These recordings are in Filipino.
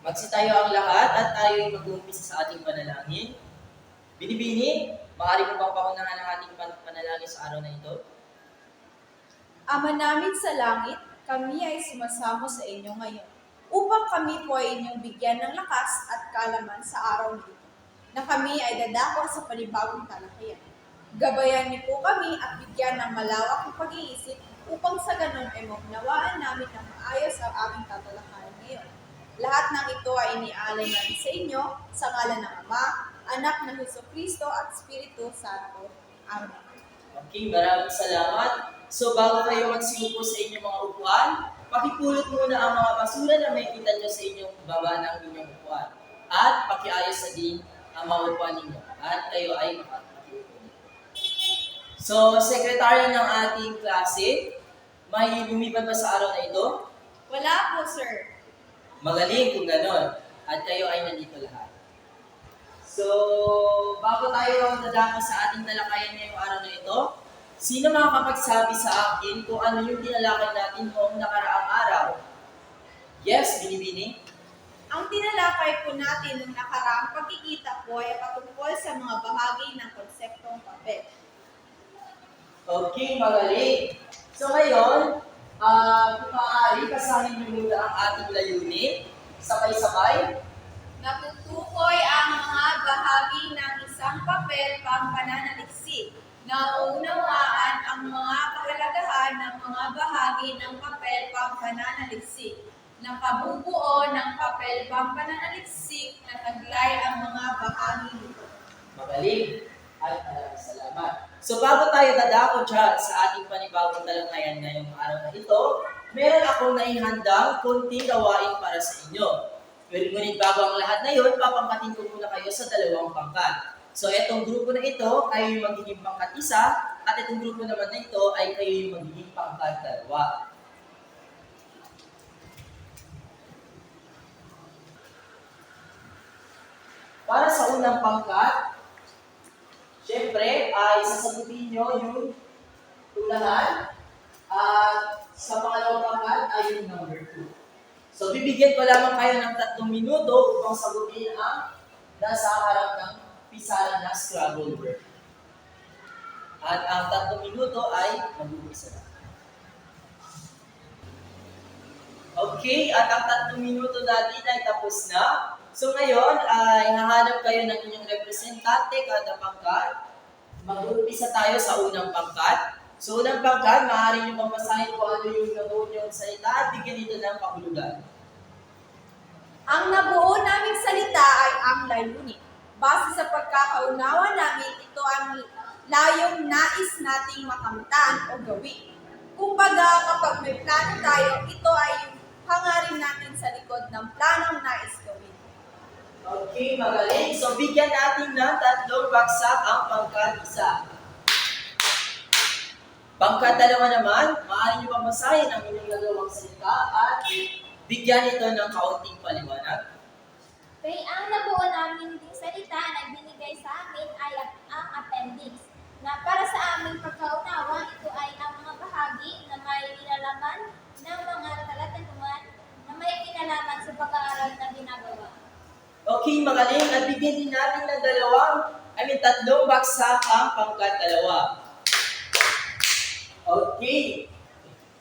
Magsitayo ang lahat at tayo ay mag-uumpisa sa ating panalangin. Binibini, maaari mo bang pangunahan ang ating panalangin sa araw na ito? Ama namin sa langit, kami ay sumasamo sa inyo ngayon, upang kami po ay inyong bigyan ng lakas at kaalaman sa araw na ito, na kami ay dadako sa panibagong talakayan. Gabayan niyo po kami at bigyan ng malawak na pag-iisip upang sa ganun ay maunawaan namin ng maayos ang aming tatalakayan ngayon. Lahat ng ito ay inialay namin sa inyo, sa ngalan ng Ama, Anak na Jesucristo at Espiritu Santo. Amen. Okay, maraming salamat. So bago kayo magsiupo sa inyong mga upuan, pakipulot muna ang mga basura na may kita nyo sa inyong baba ng inyong upuan. At pakiayos na din ang mga upuan ninyo. At kayo ay makakapag-upo. So, sekretary ng ating klase, may lumipad ba sa araw na ito? Wala po, sir. Magaling kung ganon. At kayo ay nandito lahat. So, bago tayo dadako sa ating talakayan ngayong araw na ito, sino makakapagsabi sa akin kung ano yung tinalakay natin noong nakaraang araw? Yes, Binibini? Ang tinalakay po natin nung nakaraang pagkikita po ay patungkol sa mga bahagi ng konseptong papel. Okay, magaling. So ngayon, kung maaari, basahin niyo muna ang ating layunin. Sabay-sabay. Natutukoy ang mga bahagi ng isang papel pampananaliksik. Naunawaan ang mga kahalagahan ng mga bahagi ng papel pampananaliksik. Nakabubuo ng papel pampananaliksik na taglay ang mga bahagi nito. Magaling. At maraming salamat. So bago tayo dadako dyan sa ating panibagong talakayan ngayong araw na ito, meron akong naihandang konting gawain para sa inyo. Ngunit bago ang lahat na yun, papangkatin ko muna kayo sa dalawang pangkat. So itong grupo na ito, kayo yung magiging pangkat isa, at itong grupo naman na ito ay kayo yung magiging pangkat dalawa. Para sa unang pangkat, syempre ay sasagutin nyo yung unahan, at sa pangalawang pangkat ay yung number 2. So, bibigyan ko lamang kayo ng 3 minuto upang sagutin ang nasa harap ng pisara na Scrabble word. At ang 3 minuto ay mag-umpisa na. Okay, at ang 3 minuto natin ay tapos na. So ngayon ay hahanap kayo ng inyong representante kada pangkat. Mag-umpisa tayo sa unang pangkat. So unang pangkat, maaari nyo bang basahin kung ano yung nabuo nyo salita at bigyan ito ng kahulugan. Ang nabuo naming salita ay ang layunin. Base sa pagkakaunawa namin, ito ang layong nais nating makamtan o gawin. Kumbaga, kapag may plano tayo, ito ay yung hangarin natin sa likod ng planong nais gawin. Okay, magaling. So bigyan natin ng 3 bagsak ang pangkat isa. Pangkat dalawa naman, maaari nyo bang basahin ang inyong nagawang salita at bigyan ito ng kaunting paliwanag. Kaya ang nabuo namin ding salita na binigay sa amin ay ang appendix, na para sa aming pagkaunawa, ito ay ang mga bahagi na may kinalaman ng mga talatanungan na may kinalaman sa pag-aaral na ginagawa. Okay, magaling. At bigyan din natin ng 3 bagsak ang pangkat dalawa. Okay.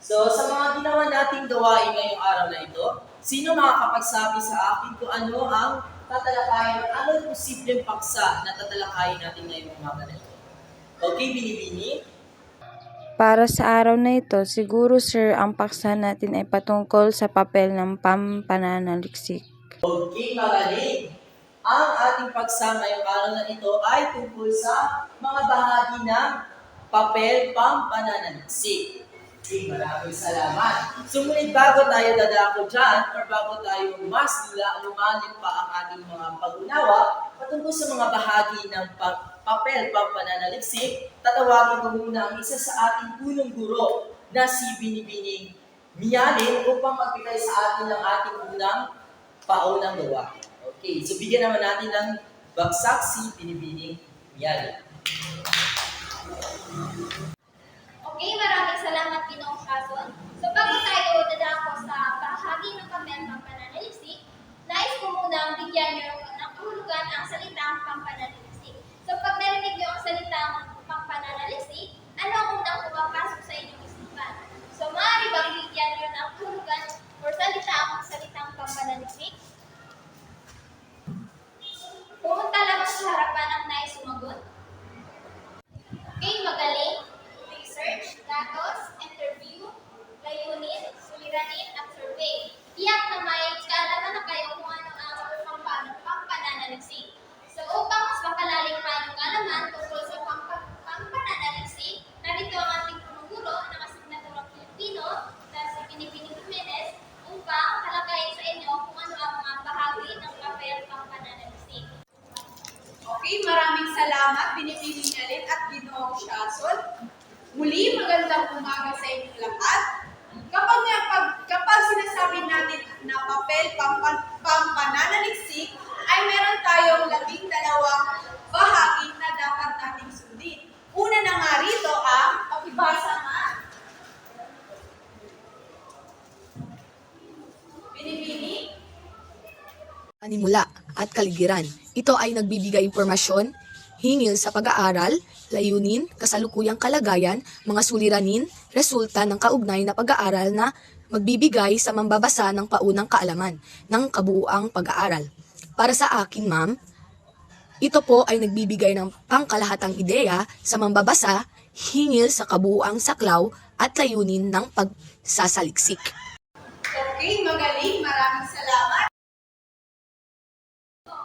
So, sa mga ginawa nating gawain ngayong araw na ito, sino makakapagsabi sa akin kung ano ang tatalakayin, ano ang posibleng paksa na tatalakayin natin ngayong umaga na ito? Okay, Binibini? Para sa araw na ito, siguro sir, ang paksa natin ay patungkol sa papel ng pampananaliksik. Okay, magaling. Ang ating paksa ngayong araw na ito ay tungkol sa mga bahagi ng papel pampananaliksik. Okay, maraming salamat. Sumunod bago tayo dadako dyan, or bago tayo mas lumalim pa ang ating mga pag-unawa patungkol sa mga bahagi ng papel pampananaliksik, tatawagin ko muna ang isa sa ating punong guro na si Binibining Mialin upang magbigay sa atin ng ating unang paunang gawa. Okay, so bigyan naman natin ng bagsak si Binibining Mialin. Okay, maraming salamat, Ginoong Kason. So bago tayo dadako sa bahagi ng papel ng pananaliksik, nais bigyan niyo ng kahulugan ang salitang pampananalisik. So pag narinig niyo ang salitang pampananalisik, ano ang unang pumapasok sa inyong isipan? So maaari bang bigyan niyo ng kahulugan or salita ang salitang pampananalisik? Pumunta lamang sa harapan ang nais sumagot. Okay, magaling, research, datos, interview, layunin, suliranin, at survey. Tiyak na may kaalaman na kayo kung ano ang pampananalisik. So upang mas makalalim pa ang kaalaman tungkol sa pampananalisik, narito ang ating punong guro ng asignaturang Pilipino na si Binibini Jimenez upang talakayin sa inyo kung ano ang mga bahagi ng papel pampananalisik. Okay, maraming salamat, Binibini Nalin at Ginoong Shason. Muli, magandang umaga sa inyong lahat. Kapag sinasabi natin na papel pampananaliksik, ay meron tayong 12 bahagi na dapat nating sundin. Una na nga rito ang pakibasa nga. Binibini? Panimula at kaligiran. Ito ay nagbibigay impormasyon hingil sa pag-aaral, layunin, kasalukuyang kalagayan, mga suliranin, resulta ng kaugnay na pag-aaral na magbibigay sa mambabasa ng paunang kaalaman ng kabuuang pag-aaral. Para sa akin, ma'am, ito po ay nagbibigay ng pangkalahatang ideya sa mambabasa hingil sa kabuuang saklaw at layunin ng pagsasaliksik. Okay, magaling. Maraming salamat.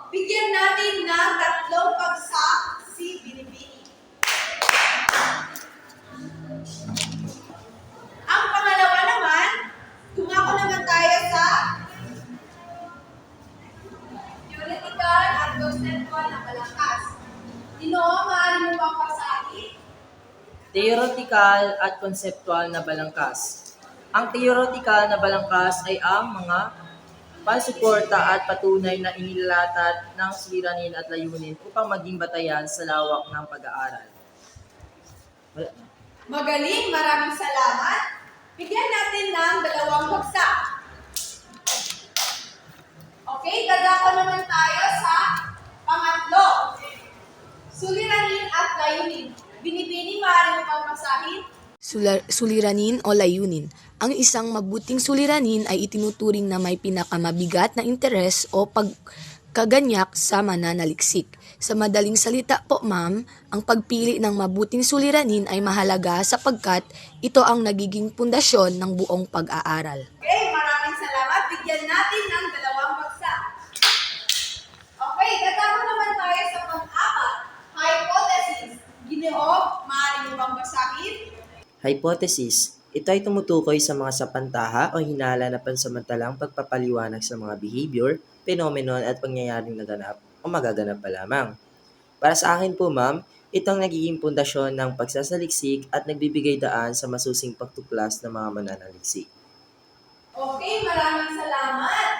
Bigyan natin ng 3 pagsak si Binibini. Ang pangalawa naman, tumako naman tayo sa theoretical at conceptual na balangkas. Ginoo, maaari mo bang pasahin? Theoretical at conceptual na balangkas. Ang theoretical na balangkas ay ang mga pansuporta at patunay na inilatad ng suliranin at layunin upang maging batayan sa lawak ng pag-aaral. Magaling, maraming salamat. Bigyan natin ng 2 bagsak. Okay, dadako naman tayo sa pangatlo. Suliranin at layunin. Binibini, maaari mo bang basahin? Suliranin o layunin. Ang isang mabuting suliranin ay itinuturing na may pinakamabigat na interes o pagkaganyak sa mananaliksik. Sa madaling salita po, ma'am, ang pagpili ng mabuting suliranin ay mahalaga sapagkat ito ang nagiging pundasyon ng buong pag-aaral. Okay, maraming salamat. Bigyan natin ng 2 bagsak. Okay, dadako naman tayo sa pang-apat. Hypothesis. Ginoo, maaari mo bang basahin? Hypothesis. Ito ay tumutukoy sa mga sapantaha o hinala na pansamantalang pagpapaliwanag sa mga behavior, phenomenon at pangyayaring naganap o magaganap pa lamang. Para sa akin po, ma'am, itong nagiging pundasyon ng pagsasaliksik at nagbibigay daan sa masusing pagtuklas ng mga mananaliksik. Okay, maraming salamat.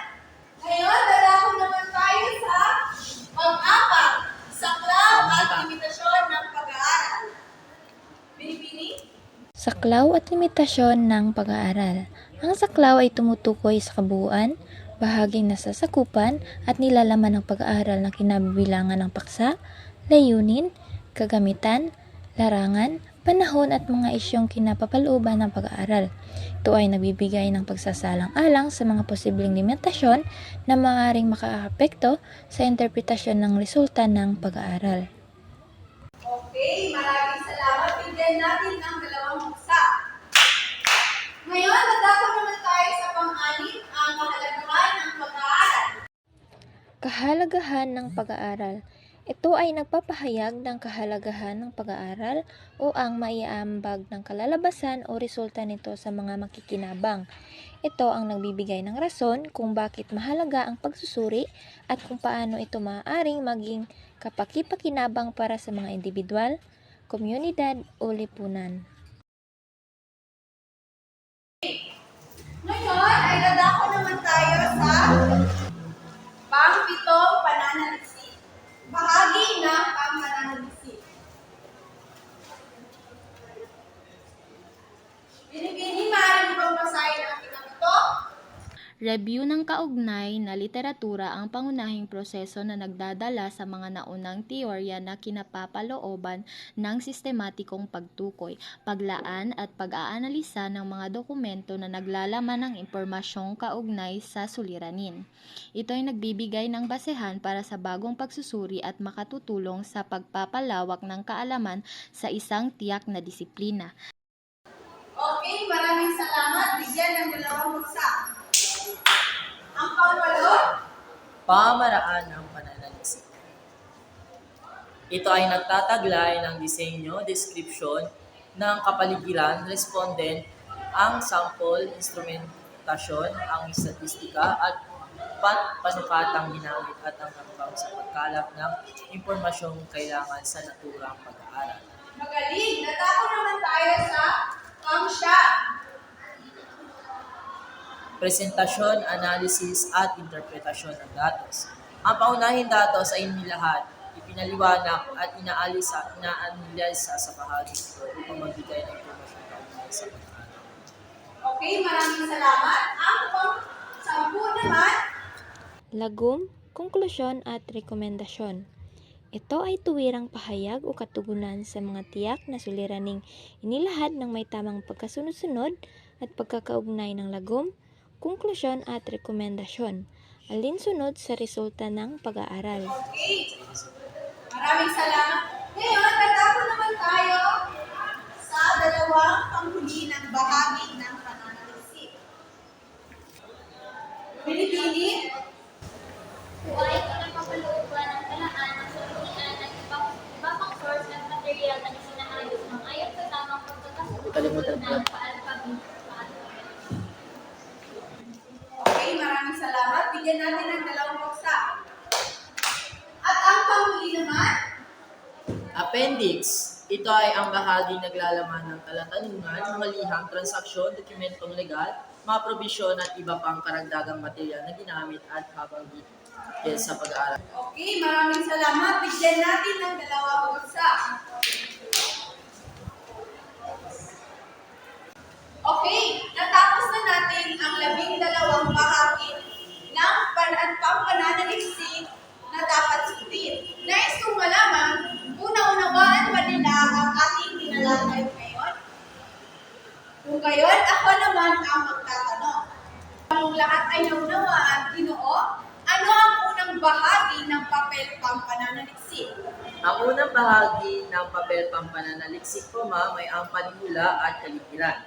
Ngayon, dadako naman tayo sa pang-apat. Saklaw at limitasyon ng pag-aaral. Binibini? Saklaw at limitasyon ng pag-aaral. Ang saklaw ay tumutukoy sa kabuuan, bahaging nasasakupan at nilalaman ng pag-aaral na kinabibilangan ng paksa, layunin, kagamitan, larangan, panahon at mga isyong kinapapalooban ng pag-aaral. Ito ay nagbibigay ng pagsasalang-alang sa mga posibleng limitasyon na maaaring makaapekto sa interpretasyon ng resulta ng pag-aaral. Okay, maraming salamat. Bigyan natin ng 2 bagsak. Ngayon, dadako naman tayo sa pang-anim, ang kahalagahan ng pag-aaral. Kahalagahan ng pag-aaral. Ito ay nagpapahayag ng kahalagahan ng pag-aaral o ang maiaambag ng kalalabasan o resulta nito sa mga makikinabang. Ito ang nagbibigay ng rason kung bakit mahalaga ang pagsusuri at kung paano ito maaaring maging kapaki-pakinabang para sa mga individual, komunidad o lipunan. Ngayon, ay dadako naman tayo sa pang-pitong pananaliksik. Bahagi ng pang-pananaliksik. Binibini, maaari mo bang basahin ang pinag ito? Review ng kaugnay na literatura ang pangunahing proseso na nagdadala sa mga naunang teorya na kinapapalooban ng sistematikong pagtukoy, paglaan at pag-aanalisa ng mga dokumento na naglalaman ng impormasyong kaugnay sa suliranin. Ito ay nagbibigay ng basehan para sa bagong pagsusuri at makatutulong sa pagpapalawak ng kaalaman sa isang tiyak na disiplina. Okay, maraming salamat. Bigyan ng dalawang bagsak. Ang pangwalo, Pamaraan ng pananaliksik. Ito ay nagtataglay ng disenyo, description ng kapaligiran, respondent, ang sample, instrumentasyon, ang statistika, at panukatang ginamit at ang hakbang sa pagkalap ng impormasyong kailangan sa naturang pag-aaral. magaling. Natako naman tayo sa pang-siya. Presentasyon, analysis, at interpretasyon ng datos. Ang paunahing datos ay inilahat, ipinaliwanag at inaanalisa sa bahagi ito upang magbigay ng impormasyon kaugnay sa pag-aaral. Okay, maraming salamat. Ang pang-sampu naman, Lagum, konklusyon at rekomendasyon. Ito ay tuwirang pahayag o katugunan sa mga tiyak na suliraning inilahad ng may tamang pagkasunod-sunod at pagkakaugnay ng lagum, konklusyon at rekomendasyon, alinsunod sa resulta ng pag-aaral. okay. Maraming salamat. Ngayon, natako naman tayo sa dalawang panghuli ng bahagi ng pananaliksik. Pinipili, Ito ay pinapapalooban ng talaan ng sanggunian at iba pang source at material na isinaayos ng ayon sa tamang Kalimutan pagkakasunod ko. ng paalpabet. okay, maraming salamat. Bigyan natin ng dalawang bagsak. At ang panghuli naman, Appendix. Ito ay ang bahagi naglalaman ng talatanungan, mga liham, transaksyon, dokumentong legal, mga probisyon at iba pang karagdagang material na ginamit at habang sa pag-aaral. okay, maraming salamat. Bigyan natin ng dalawang bagsak. Okay, natapos na natin ang 12 bahagi ng pananaliksik na dapat sundin. Nais kong malaman, una-unawaan ba nila ang ating tinalakay ngayon? Kung gayon, ako naman ang magtatanong. Ang lahat ay naunawaan, Ginoo, ano ang unang bahagi ng papel pampananaliksik? Ang unang bahagi ng papel pampananaliksik po, ma'am, ay ang panimula at kaligiran.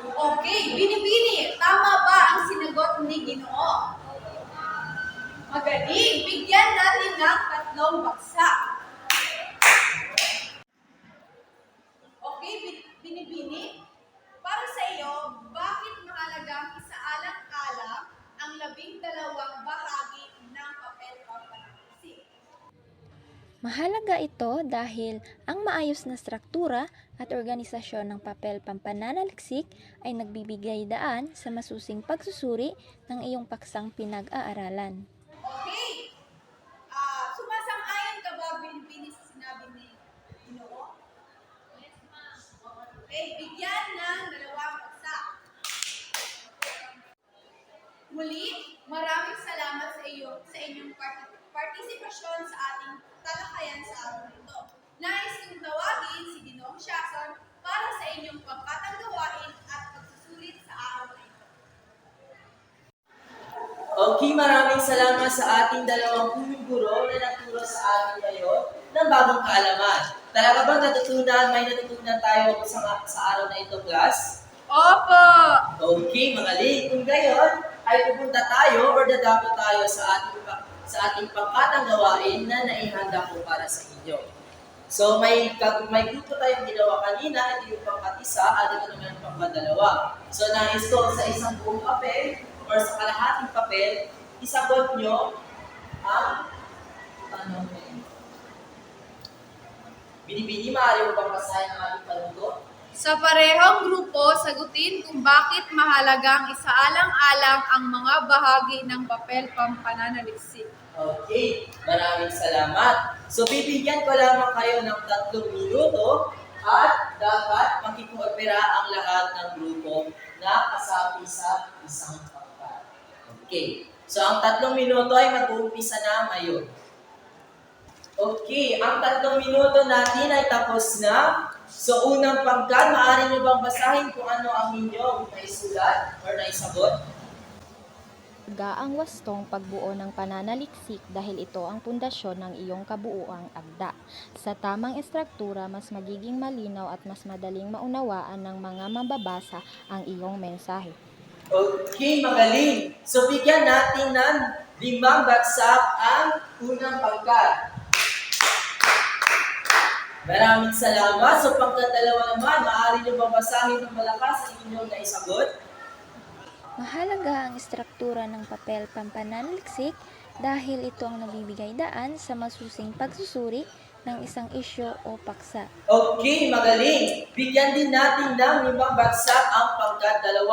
Okay, binibini, tama ba ang sinagot ni Ginoo? Magaling, bigyan natin ng 3 bagsak. Okay, binibini, para sa iyo, bakit mahalagang isaalang-alang ang 12 bahagi ng papel pampananaliksik? Mahalaga ito dahil ang maayos na struktura at organisasyon ng papel pampananaliksik ay nagbibigay daan sa masusing pagsusuri ng iyong paksang pinag-aaralan. Okay, sumasang-ayon ka ba, binibini, sa sinabi ni Ginoo? Yes, ma'am. Okay, bigyan ng 2 bagsak. Muli, maraming salamat sa inyong partisipasyon sa ating talakayan sa araw nito. Nais kong tawagin si Ginoong Siason para sa inyong pangkatang gawain at pagsusulit sa araw na ito. Okay, maraming salamat sa ating dalawang punong guro na nagturo sa atin ngayon ng bagong kaalaman. Talaga bang may natutunan tayo sa araw na ito, class? Opo! Okay, magaling. Kung gayon, ay pupunta tayo or dadako tayo sa ating pangkatang gawain na naihanda ko para sa inyo. So, may grupo tayong ginawa kanina, ito yung pangkatisa, at ito naman yung pangkadalawa. So, nais ko sa isang buong papel or sa kalahating papel, isagot nyo ang tanong na ito. Binibini, maaari mo bang basahin ang ating panuto? Sa parehong grupo, sagutin kung bakit mahalagang isaalang-alang ang mga bahagi ng papel pampananaliksik. Okay, maraming salamat. So, bibigyan ko lamang kayo ng 3 minuto at dapat makikoopera ang lahat ng grupo na kasapi sa isang pagkain. Okay. So, ang 3 minuto ay mag-uumpisa na ngayon. Okay, ang 3 minuto natin ay tapos na. So, unang pangkat, maaari niyo bang basahin kung ano ang inyong naisulat or naisagot? Ang wastong pagbuo ng pananaliksik dahil ito ang pundasyon ng iyong kabuuang akda. Sa tamang estruktura, mas magiging malinaw at mas madaling maunawaan ng mga mambabasa ang iyong mensahe. Okay, magaling. So, bigyan natin ng 5 bagsak ang unang pangkat. Maraming salamat. So, pangkat-2 naman, maaari niyo bang basahin ng malakas ang inyong naisagot? Mahalaga ang estruktura ng papel pampananaliksik dahil ito ang nagbibigay daan sa masusing pagsusuri ng isang isyu o paksa. Okay, magaling. Bigyan din natin ng 5 bagsak ang pangkat-2.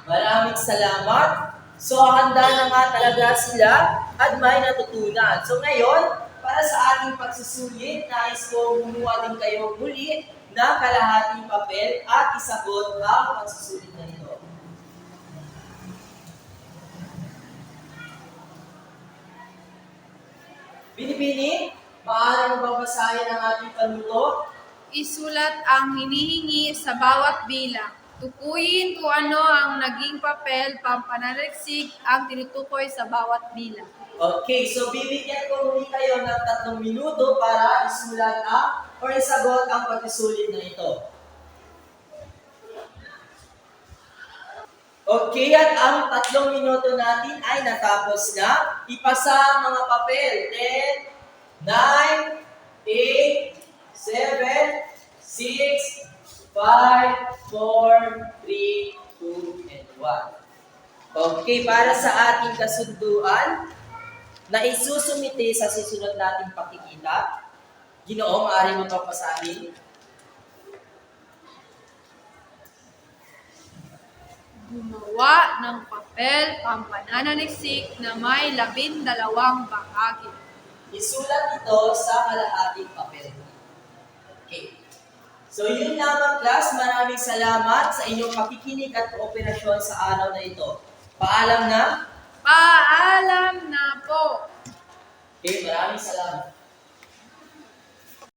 Maraming salamat. So, handa na nga talaga sila at may natutunan. So, ngayon, para sa ating pagsusulit, nais ko gumawa din kayo muli ng kalahating papel at isagot ang pagsusulit na ito. Binibini, maaari mo bang basahin ang ating panuto? Isulat ang hinihingi sa bawat bilang. Tukuyin kung ano ang naging papel pampanaliksik ang tinutukoy sa bawat bilang. Okay, so bibigyan ko muli kayo ng 3 minuto para isulat ang or isagot ang pagsusulit na ito. Okay, at ang 3 minuto natin ay natapos na. Ipasa ang mga papel. 10, 9, 8, 7, 6, 5, 4, 3, 2, and 1. Okay, para sa ating kasunduan, na isusumite sa susunod nating pakikita. Ginoo, maaari mo ito pasahin. Gumawa ng papel pampananaliksik na may 12 bahagi. Isulat ito sa kalahating papel. Okay. So yun lamang class, maraming salamat sa inyong pakikinig at kooperasyon sa araw na ito. Paalam na. Paalam na po! Okay, maraming salamat.